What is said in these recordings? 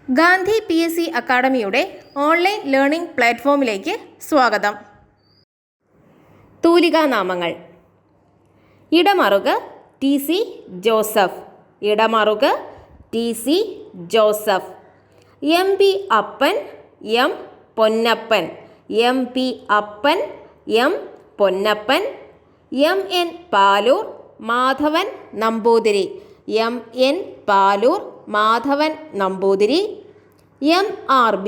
Gandhi PSC അക്കാഡമിയുടെ online learning പ്ലാറ്റ്ഫോമിലേക്ക് സ്വാഗതം. തൂലികാനാമങ്ങൾ: Idamaruk TC Joseph, Idamaruku TC Joseph. MP Appan M Ponnappan, MP Appan M Ponnappan. MN Paloor Madhavan Namboothiri, MN Paloor Madhavan Namboothiri. MRB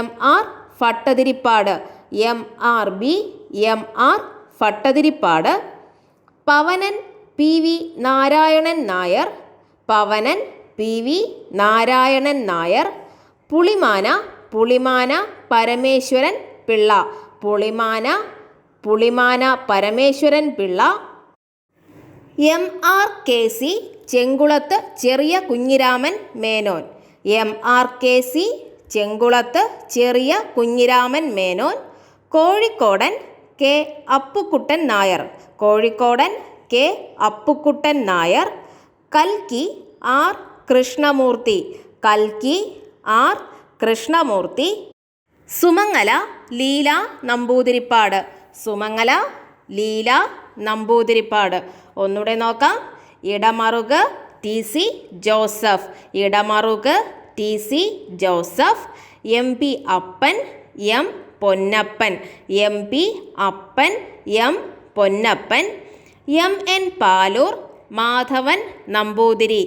MR Bhattathiripad, MRB MR Bhattathiripad. Pavanan PV Narayanan Nair, Pavanan PV Narayanan Nair. Pulimana Pulimana Parameswaran Pillai, Pulimana Pulimana Parameswaran Pillai. MRKC Chenkulath Cheriya Kunhiraman Menon, MRKC Chenkulath Cheriya Kunhiraman Menon. Kozhikodan K Appukuttan Nair, കോഴിക്കോടൻ K Appukuttan Nair. കൽക്കി R Krishnamurthy, കൽക്കി R Krishnamurthy. Sumangala Leela Namboothiripad, Sumangala Leela Namboothiripad. ഒന്നുകൂടെ നോക്കാം. Idamaruku TC Joseph, Idamaruku TC Joseph. MP Appan M Ponnappan, MP Appan M Ponnappan. MN Paloor Madhavan Namboothiri,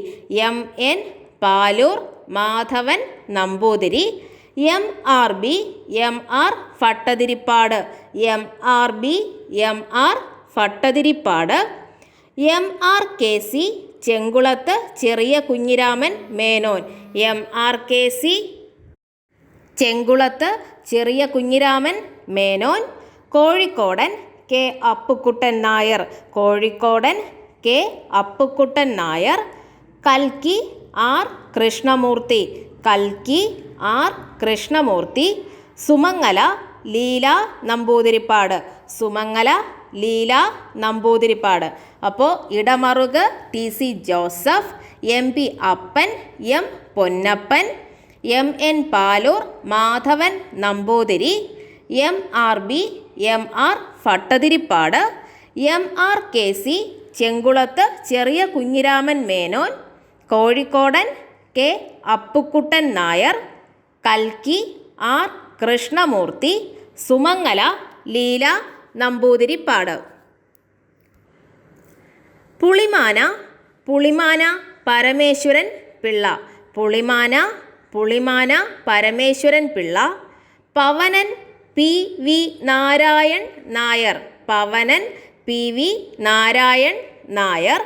MN Paloor Madhavan Namboothiri. MRB MR Bhattathiripad, MRB MR Bhattathiripad. MRKC Chenkulath Cheriya Kunhiraman Menon, MRKC Chenkulath Cheriya Kunhiraman Menon. Kozhikodan K Appukuttan Nair, കോഴിക്കോടൻ K Appukuttan Nair. കൽക്കി R Krishnamurthy, കൽക്കി R Krishnamurthy. Sumangala Leela Namboothiripad, Sumangala Leela Namboothiripad. അപ്പോൾ Idamaruku TC Joseph, MP Appan M Ponnappan, MN Paloor Madhavan Namboothiri, MRB MR Bhattathiripad. MRKC Chenkulath Cheriya Kunhiraman Menon, Kozhikodan K Appukuttan Nair, കൽക്കി R Krishnamurthy, Sumangala Leela Namboothiripad. Pulimana Pulimana Parameswaran Pillai, Pulimana Pulimana Parameswaran Pillai. Pavanan PV Narayan Nair, Pavanan PV Narayan Nair.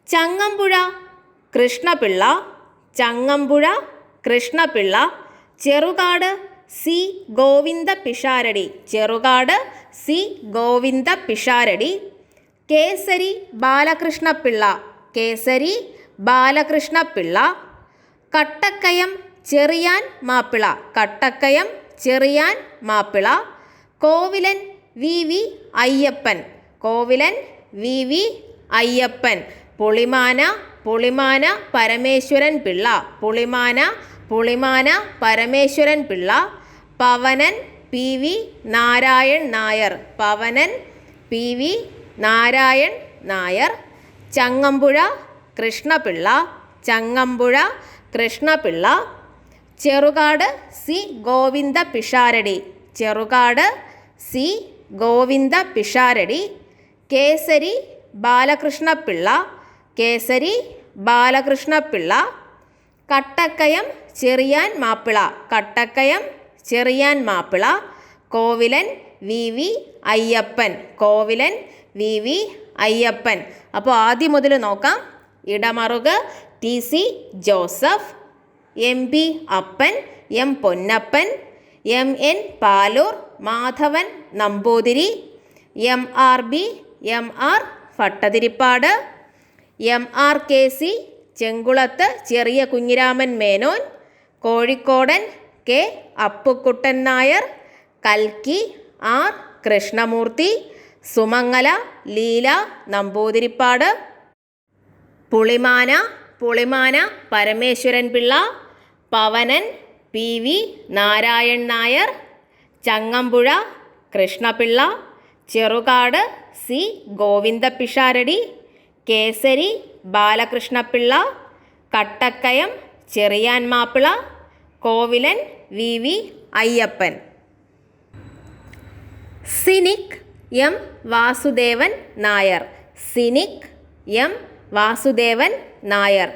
Changampuzha Krishnapillai, Changampuzha Krishnapillai. Cherukad C Govinda Pisharadi, Cherukad C Govinda Pisharadi. Kesari Balakrishnapillai, Kesari Balakrishnapillai. Kattakkayam Cheriyan Mappila, Kattakkayam Cheriyan Mappila. Kovilan VV Ayyappan, Kovilan VV Ayyappan. Pulimana Pulimana Parameswaran Pillai, Pulimana Pulimana Parameswaran Pillai. Pavanan PV Narayan Nair, Pavanan PV Narayan Nair. Changampuzha Krishnapillai, Changampuzha Krishnapillai. Cherukad C Govinda Pisharadi, Cherukad C Govinda Pisharadi. Kesari Balakrishnapillai, Kesari Balakrishnapillai. Kattakkayam Cheriyan Mappila, Kattakkayam Cheriyan Mappila. Kovilan VV Ayyappan, Kovilan VV Ayyappan. അപ്പോൾ ആദ്യം മുതൽ നോക്കാം. Idamaruku TC Joseph, MP Appan M Ponnappan, MN Paloor Madhavan Namboothiri, MRB MR Bhattathiripad. MRKC Chenkulath Cheriya Kunhiraman Menon, Kozhikodan K Appukuttan Nair, കൽക്കി R Krishnamurthy, Sumangala Leela Namboothiripad. Pulimana Pulimana Parameswaran Pillai, Pavanan PV Narayan Nair, Changampuzha Krishnapillai, Cherukad C Govindapisharadi, Kesari Balakrishnapillai, Kattakkayam Cheriyan Mappila, Kovilan VV Ayyappan. Cynic M Vasudevan Nair, Cynic M Vasudevan Nair.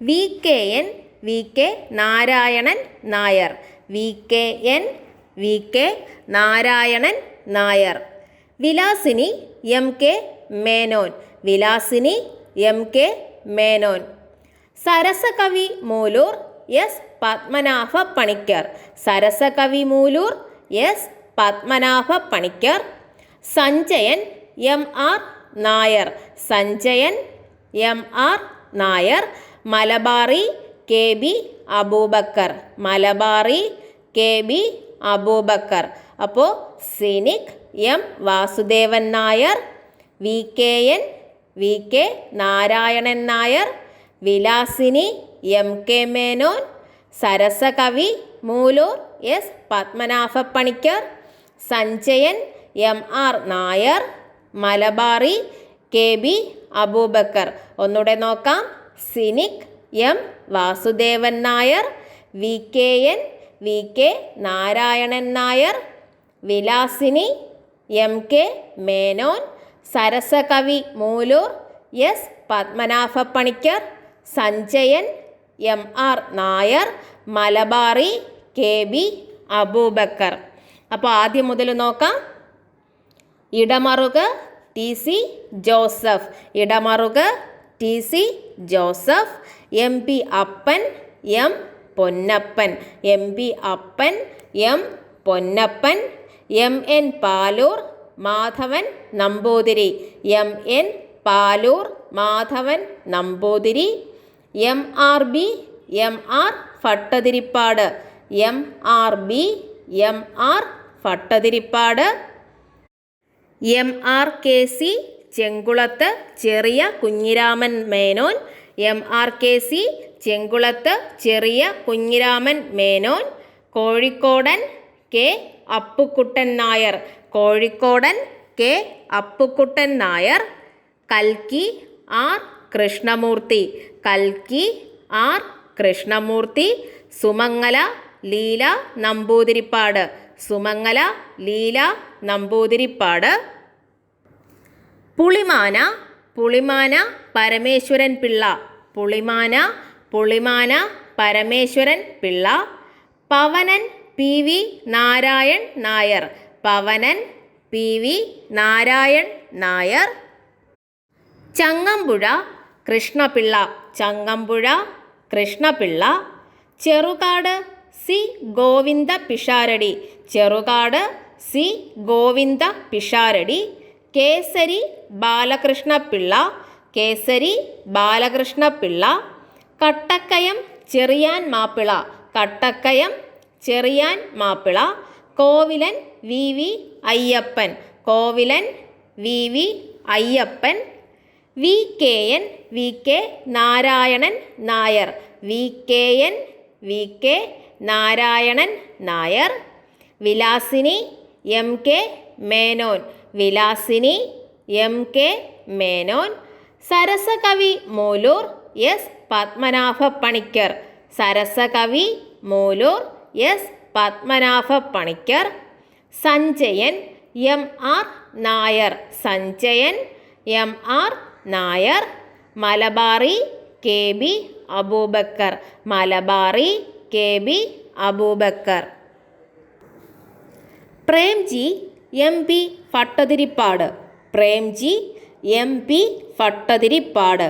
VKN VK Narayanan Nair, VKN VK Narayanan Nair. Vilasini MK Menon, Vilasini MK Menon. Sarasakavi Mooloor S Padmanabha Panicker, Sarasakavi Mooloor S Padmanabha Panicker. Sanjayan MR Nair, Sanjayan MR Nair. Malabari KB Aboobacker, Malabari KB Aboobacker. അപ്പോൾ Cynic M Vasudevan Nair, VKN VK Narayanan Nair, Vilasini MK Menon, Sarasakavi Mooloor S Padmanabha Panicker, Sanjayan MR Nair, Malabari KB Aboobacker. ഒന്നുകൂടെ നോക്കാം. Cynic M Vasudevan Nair, VKN VK Narayanan Nair, Vilasini MK Menon, Sarasakavi Mooloor S Padmanabha Panicker, Sanjayan MR Nair, Malabari KB Aboobacker. അപ്പോൾ ആദ്യം മുതൽ നോക്കാം. Idamaruku TC Joseph, Idamaruku TC Joseph. MP Appan M Ponnappan, MP Appan M Ponnappan. MN Paloor Madhavan Namboothiri, MN Paloor Madhavan Namboothiri. MRB MR Bhattathiripad, MRB MR Bhattathiripad. MRKC Chenkulath Cheriya Kunhiraman Menon, MRKC Chenkulath Cheriya Kunhiraman Menon. Kozhikodan K Appukuttan Nair, കോഴിക്കോടൻ K Appukuttan Nair. കൽക്കി R Krishnamurthy, കൽക്കി R Krishnamurthy. Sumangala Leela Namboothiripad, Sumangala Leela Namboothiripad. Pulimana Pulimana Parameswaran Pillai, Pulimana Pulimana Parameswaran Pillai. Pavanan PV Narayan Nair, Pavanan PV Narayan Nair. Changampuzha Krishnapillai, Changampuzha Krishnapillai. Cherukad C ഗോവിന്ദപിഷാരടി, Cherukad C Govindapisharadi. Kesari Balakrishnapillai, Kesari Balakrishnapillai. Kattakkayam Cheriyan Mappila, Kattakkayam Cheriyan Mappila. Kovilan VV Ayyappan, Kovilan VV Ayyappan. VKN VK Narayanan Nair, VKN VK Narayanan Nair. Vilasini MK Menon, Vilasini MK Menon. Sarasakavi Mooloor S Padmanabha Panicker, Sarasakavi Mooloor S Padmanabha Panicker. Sanjayan MR Nair, Sanjayan MR Nair. Malabari KB Aboobacker, Malabari KB Aboobacker. Premji MP Bhattathiripad, Premji MP Bhattathiripad.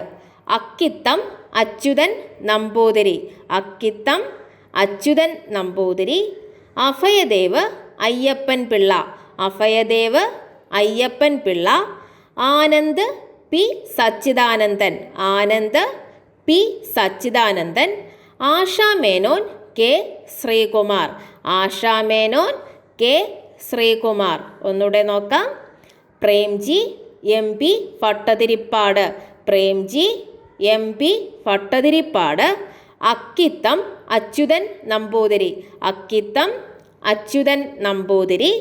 Akkitham Achuthan Namboothiri, Akkitham Achuthan Namboothiri. Abhayadev Ayyappan Pillai, Abhayadev Ayyappan Pillai. Anand P Sachidanandan, Anand P Sachidanandan. Asha Menon K Sreekumar, Asha Menon K Sreekumar. ഒന്നുകൂടെ നോക്കാം. Premji MP Bhattathiripad, Premji MP Bhattathiripad. Akkitham Achuthan Namboothiri, Akkitham Achuthan Namboothiri.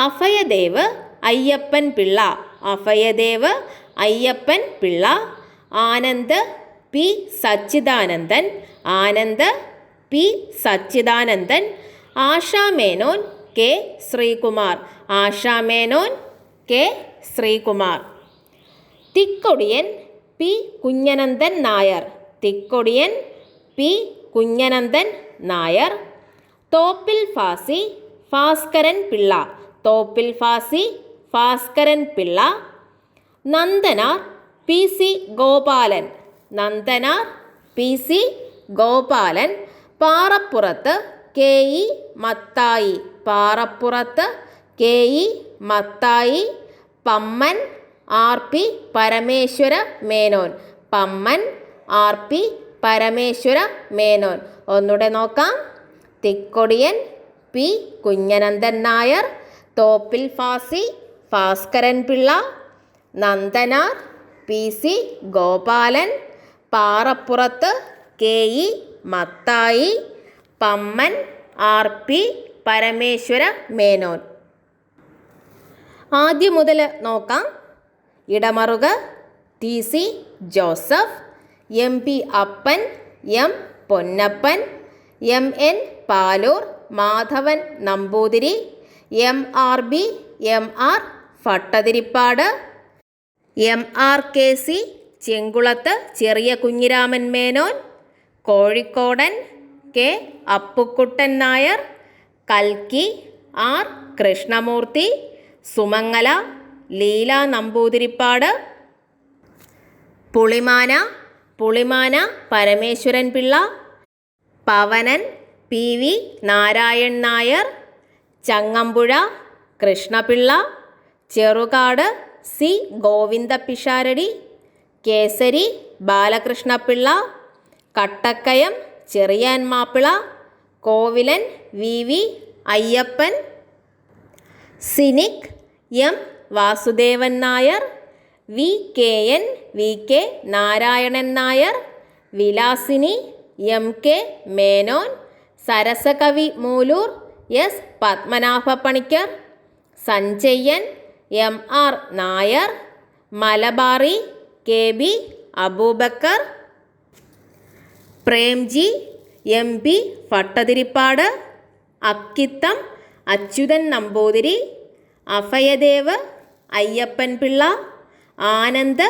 Abhayadev Ayyappan Pillai, Abhayadev Ayyappan Pillai. Anand P Sachidanandan, Anand P Sachidanandan. Asha Menon K Sreekumar, Asha Menon K Sreekumar. Thikkodiyan P Kunjanandan Nair, Thikkodiyan P Kunjanandan Nair. Thoppil Fasi Bhaskaran Pillai, Thoppil Fasi Bhaskaran Pillai. Nandanar P C Gopalan, Nandanar P C Gopalan. Parappurath K E Mathai, Parappurath K E Mathai. Pamman R P Parameswara Menon, Pamman R P Parameswara Menon. ഒന്നുകൂടെ നോക്കാം. Thikkodiyan P Kunjanandan Nair, Thoppil Fasi Bhaskaran Pillai, Nandanar P C Gopalan, Parappurath K E Mathai, Pamman R P Parameswara Menon. ആദ്യം മുതൽ നോക്കാം. Idamaruka T C Joseph, M P Appan, M Ponnappan, M N Paloor Madhavan Namboothiri, M R B M R Bhattathiripad, M R K C Chenkulath Cheriya Kunhiraman Menon, Kozhikodan K Appukuttan Nair, കൽക്കി R Krishnamurthy, Sumangala Leela Namboothiripad, Pulimana Parameswaran Pillai, Pavanan P V Narayan Nair, Changampuzha Krishnapillai, Cherukad C Govinda Pisharadi, Kesari Balakrishnapillai, Kattakkayam Cheriyan Mappila, Kovilan V V Ayyappan, Cynic M Vasudevan Nair, V K Narayanan Nair, Vilasini M K Menon, Sarasakavi Mooloor S Padmanabha Panicker, Sanjayan M R Nair, Malabari K B Aboobacker, Premji M P Bhattathiripad, Akkitham Achuthan Namboothiri, Abhayadev Ayyappan Pillai, Anand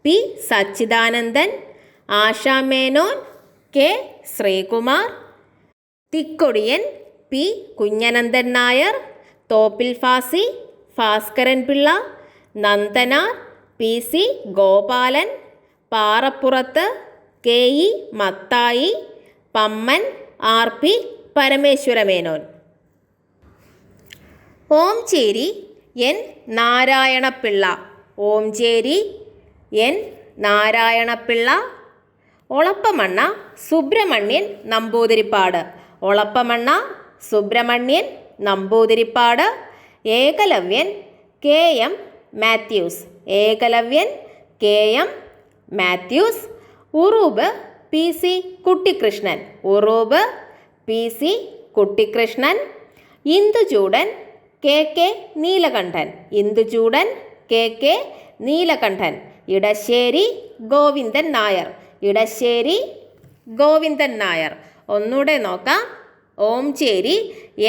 P Sachidanandan, Asha Menon K Sreekumar. Thikkodiyan P Kunjanandan Nair, Thoppil Fasi Bhaskaran Pillai, Nandanar P C Gopalan, Parappurath K E Mathai, Pamman R P Parameswara Menon. Omchery N Narayanapillai, Omchery N Narayanapillai. Olappamanna Subramanian Namboothiripad, Olappamanna Subramanian Namboothiripad. Ekalavyan K M Mathews, Ekalavyan K M Mathews. Uroob P C Kuttikrishnan, Uroob P C Kuttikrishnan. Induchoodan K K Neelakantan, Induchoodan K K Neelakantan. Edasseri Govindan Nair, Edasseri Govindan Nair. ഒന്നുകൂടെ നോക്കാം. Omchery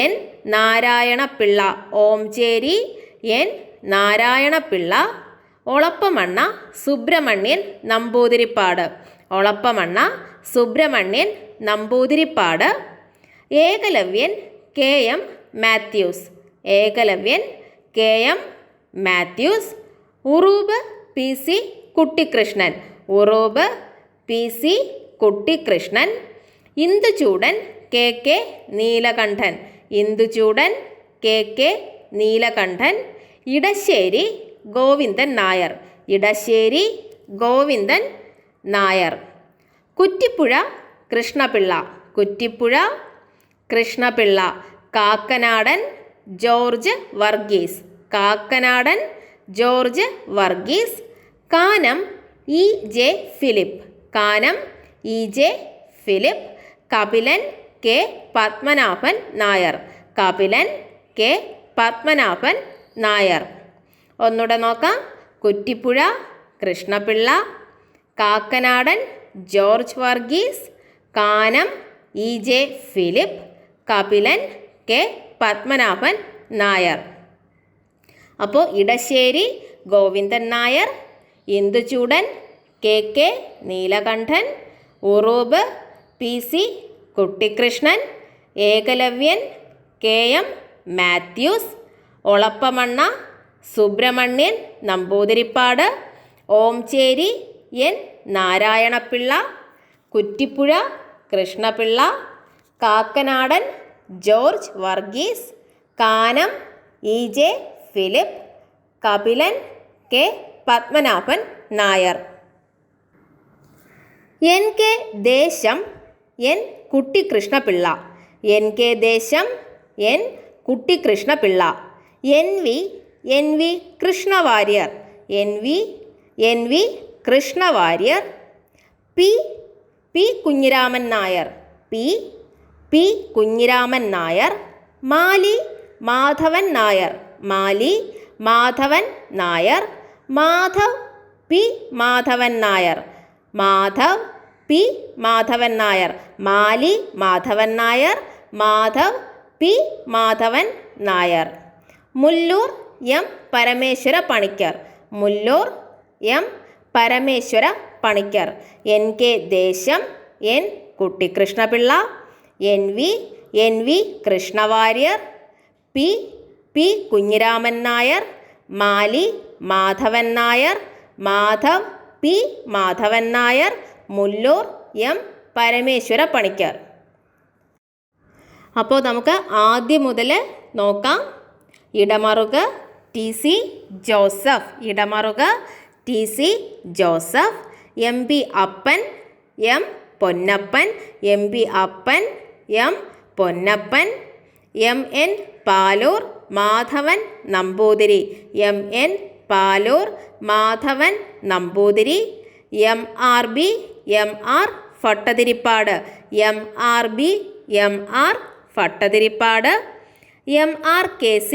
N Narayanapillai, Omchery N Narayanapillai. Olappamanna Subramanian Namboothiripad, Olappamanna Subramanian Namboothiripad. Ekalavyan K M Mathews, Ekalavyan K M Mathews. Uroob P C Kuttikrishnan, Uroob P C Kuttikrishnan. Induchoodan K K Neelakantan, Induchoodan K K Neelakantan. Edasseri Govindan Nair, Edasseri Govindan Nair. Kuttipuzha Krishnapillai, Kuttipuzha Krishnapillai. Kakkanadan George Varghese, Kakkanadan George Varghese. Kanam E J Philip, Kanam E J Philip, Kapilan K Padmanabhan Nair. Kapilan K Padmanabhan Nair. ഒന്നുകൂടെ നോക്കാം. Kuttipuzha Krishnapillai, Kakkanadan George Varghese, Kanam EJ Philip, Kapilan K Padmanabhan Nair. അപ്പോൾ Edasseri Govindan Nair, Induchoodan KK Neelakantan, Uroob PC Kuttikrishnan, Ekalavyan KM Mathews, Olappamanna Subramanian Namboothiripad, Omchery N Narayanapillai, Kuttipuzha Krishnapillai, Kakkanadan George Varghese, Kanam EJ Philip, Kapilan K Padmanabhan Nair. NK Desam N Kuttikrishnapillai, NK Desam N Kuttikrishnapillai, NV Krishnavariar, NV Krishnavariar, P Kunjiraman Nair, P Kunjiraman Nair, Mali Madhavan Nair, Mali Madhavan Nair, Madhav P Madhavan Nair, Madhav P Madhavan Nair, Mali Madhavan Nair, Madhav P Madhavan Nair. Mulloor M Parameswara Panicker, Mulloor M Parameswara Panicker. NK Desam N Kuttikrishnapillai, NV Krishnavariar, P Kunjiraman Nair, Mali Madhavan Nair, Madhav P Madhavan Nair, Mulloor M Parameswara Panicker. അപ്പോൾ നമുക്ക് ആദ്യം മുതൽ നോക്കാം. Idamaruku TC Joseph, Idamaruku TC Joseph, MB Appan M Ponnappan, MB Appan M Ponnappan, MN Paloor Madhavan Namboothiri, MN Paloor Madhavan Namboothiri, MRB MR Bhattathiripad, MRB MR Bhattathiripad, MRKC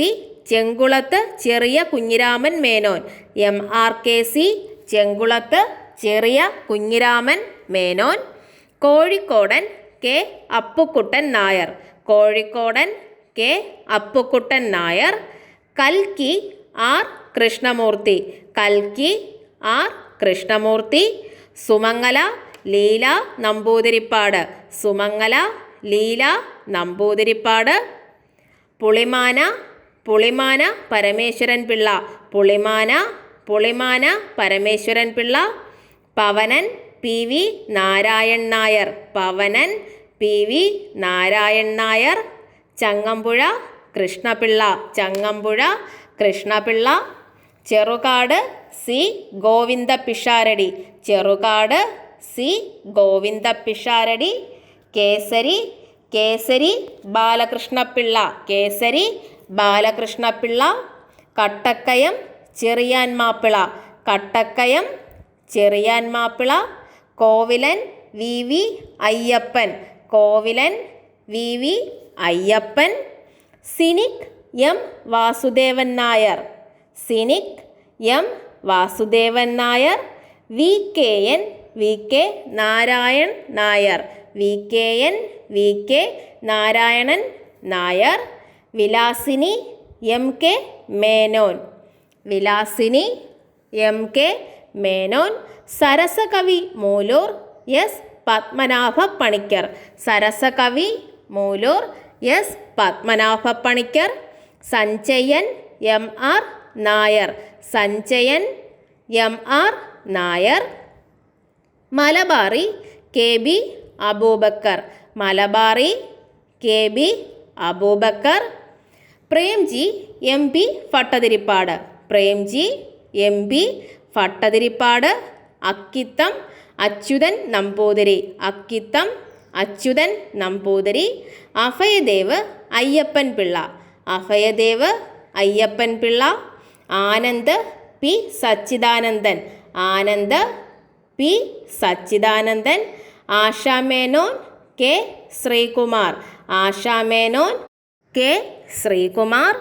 Chenkulath Cheriya Kunhiraman Menon, MRKC Chenkulath Cheriya Kunhiraman Menon, Kozhikodan K Appukuttan Nair, കോഴിക്കോടൻ K Appukuttan Nair, കൽക്കി R Krishnamurthy, കൽക്കി R Krishnamurthy, Sumangala Leela Namboothiripad, Sumangala Leela Namboothiripad, Pulimana Parameswaran Pillai, Pulimana Parameswaran Pillai, Pavanan PV Narayan Nair, Pavanan PV Narayan Nair, Changampuzha Krishnapillai, Changampuzha Krishnapillai, Cherukad C Govinda Pisharadi, Cherukad C Govinda Pisharadi, Kesari Balakrishnapillai, Kesari Balakrishnapillai, Kattakkayam Cheriyan Mappila, Kattakkayam Cheriyan Mappila, Kovilan VV Ayyappan, Kovilan VV Ayyappan, Cynic M Vasudevan Nair, Cynic M Vasudevan Nair, VKN VK Narayan Nair, VKN VK Narayanan Nair, Vilasini MK Menon, Vilasini MK Menon, Sarasakavi Mooloor S Padmanabha Panicker, Sarasakavi Mooloor S Padmanabha Panicker, Sanchayan MR Nair, Sanchayan MR Nair, Malabari KB Aboobacker, Malabari KB Aboobacker, Premji MB Bhattathiripad, Premji MB Bhattathiripad, Akkitham Achuthan Namboothiri, Akkitham Achuthan Namboothiri, Abhayadev Ayyappan Pillai, Abhayadev Ayyappan Pillai, Anand P Sachidanandan, Anand P Sachidanandan, Asha Menon, K Sreekumar. Asha Menon, K Sreekumar.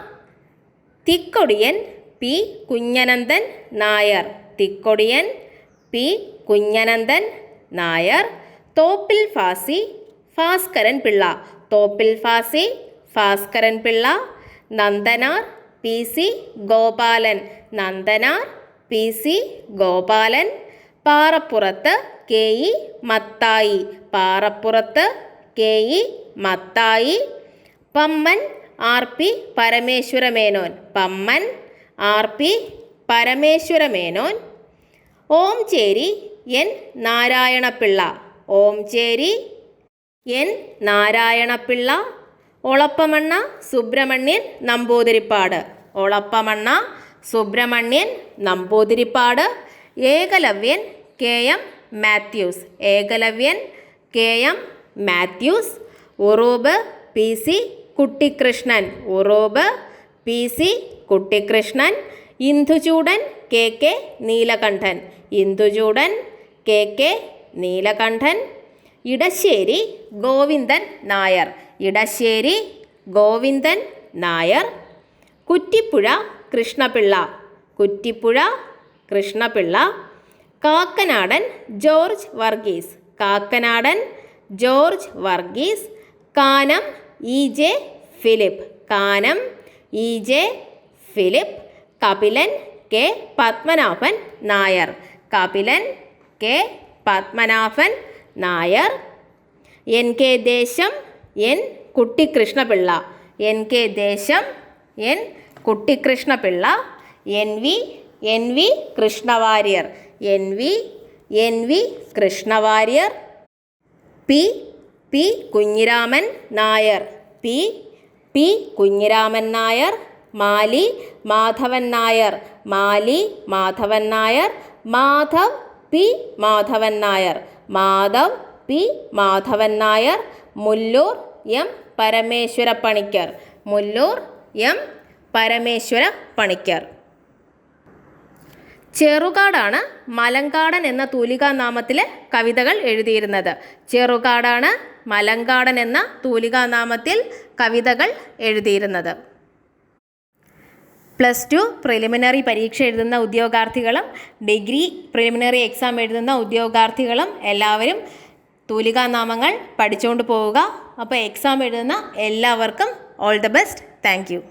Thikkodiyan, P Kunjanandan Nair. Thikkodiyan, P Kunjanandan Nair. Thoppil Fasi, Bhaskaran Pillai. Thoppil Fasi, Bhaskaran Pillai. Nandanar, P C Gopalan. Nandanar, P C Gopalan. Parappurath, K E Mathai. Parappurath, K E Mathai. Pamman, R P Parameswaramenon. Pamman, R P Parameswaramenon. Omchery, N Narayanapillai. Omchery, N Narayanapillai. Olappamanna Subramanian Namboothiripad. Olappamanna Subramanian Namboothiripad. Ekalavyan, K M Mathews. Ekalavyan, K M Mathews. Uroob, P C Kuttikrishnan. Uroob, P C Kuttikrishnan. Induchoodan, K K Neelakantan. Induchoodan, K K Neelakantan. Edasseri Govindan Nair. Edasseri Govindan Nair. Kuttipuzha Krishnapillai. Kuttipuzha Krishnapillai. Kakkanadan George Varghese. Kakkanadan George Varghese. Kanam, E J Philip. Kanam, E J Philip. Kapilan, K Padmanabhan Nair. Kapilan, K Padmanabhan Nair. N K Desam, N Kuttikrishnapillai. N K Desam, N Kuttikrishnapillai. N V Krishnavariar. N V Krishnavariar. P Kunjiraman Nair. P Kunjiraman Nair. Mali Madhavan Nair. Mali Madhavan Nair. Madhav, P Madhavan Nair. Madhav, P Madhavan Nair. Mulloor, M Parameswara Panicker. Mulloor, M Parameswara Panicker. ചെറുകാടാണ് Malankadan എന്ന തൂലികാനാമത്തിൽ കവിതകൾ എഴുതിയിരുന്നത്. ചെറുകാടാണ് മലങ്കാടൻ എന്ന തൂലികാനാമത്തിൽ കവിതകൾ എഴുതിയിരുന്നത്. +2 preliminary പരീക്ഷ എഴുതുന്ന ഉദ്യോഗാർത്ഥികളും degree preliminary exam എഴുതുന്ന ഉദ്യോഗാർത്ഥികളും എല്ലാവരും തൂലികാനാമങ്ങൾ പഠിച്ചുകൊണ്ട് പോവുക. അപ്പോൾ എക്സാം എഴുതുന്ന എല്ലാവർക്കും all the best. Thank you.